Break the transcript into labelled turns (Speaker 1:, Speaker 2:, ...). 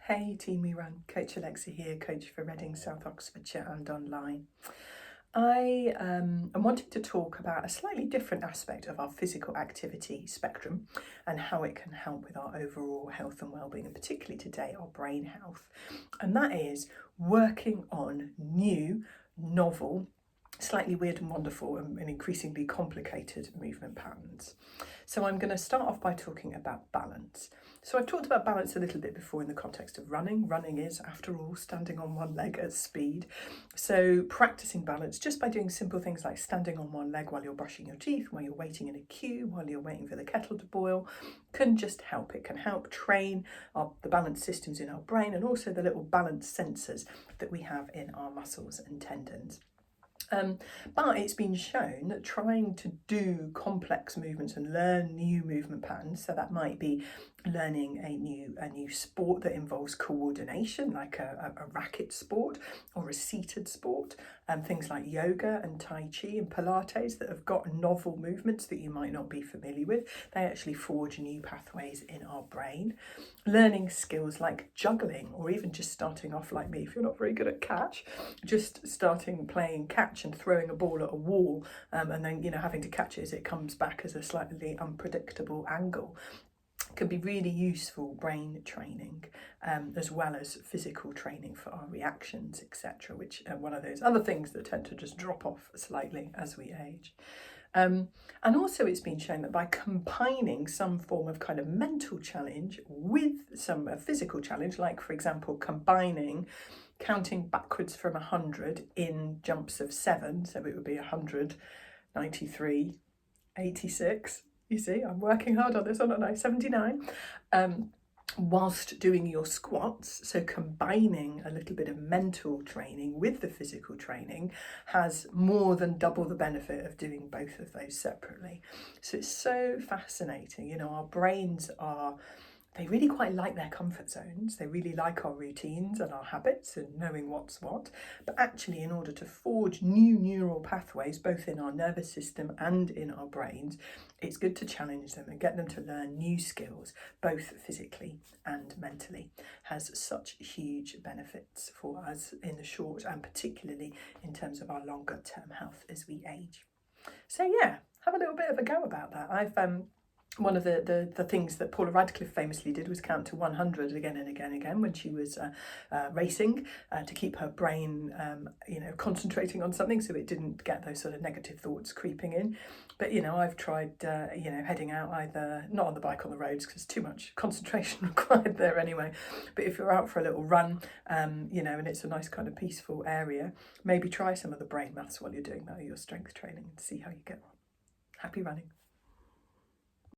Speaker 1: Hey Team We Run, Coach Alexa here, coach for Reading, South Oxfordshire and online. I am wanting to talk about a slightly different aspect of our physical activity spectrum and how it can help with our overall health and well-being, and particularly today our brain health. And that is working on new, novel, slightly weird and wonderful and increasingly complicated movement patterns. So I'm going to start off by talking about balance. So I've talked about balance a little bit before in the context of running. Running is, after all, standing on one leg at speed. So practicing balance just by doing simple things like standing on one leg while you're brushing your teeth, while you're waiting in a queue, while you're waiting for the kettle to boil, can just help. It can help train the balance systems in our brain and also the little balance sensors that we have in our muscles and tendons. But it's been shown that trying to do complex movements and learn new movement patterns, so that might be learning a new sport that involves coordination, like a racket sport or a seated sport, things like yoga and Tai Chi and Pilates that have got novel movements that you might not be familiar with. They actually forge new pathways in our brain. Learning skills like juggling, or even just starting off like me, if you're not very good at catch, just starting playing catch and throwing a ball at a wall, and then having to catch it as it comes back as a slightly unpredictable angle, can be really useful brain training, as well as physical training for our reactions, etc., which are one of those other things that tend to just drop off slightly as we age. And also it's been shown that by combining some form of kind of mental challenge with some physical challenge, like for example combining counting backwards from 100 in jumps of 7, so it would be 100, 93, 86. You see, I'm working hard on this one, aren't I? 79. Whilst doing your squats, so combining a little bit of mental training with the physical training has more than double the benefit of doing both of those separately. So it's so fascinating. Our brains they really quite like their comfort zones. They really like our routines and our habits and knowing what's what. But actually, in order to forge new neural pathways, both in our nervous system and in our brains, it's good to challenge them and get them to learn new skills, both physically and mentally. Has such huge benefits for us in the short and particularly in terms of our longer term health as we age. So yeah, have a little bit of a go about that. One of the things that Paula Radcliffe famously did was count to 100 again and again and again when she was racing, to keep her brain, concentrating on something so it didn't get those sort of negative thoughts creeping in. But, I've tried, heading out either, not on the bike on the roads because too much concentration required there anyway. But if you're out for a little run, and it's a nice kind of peaceful area, maybe try some of the brain maths while you're doing that, or your strength training, and see how you get on. Happy running.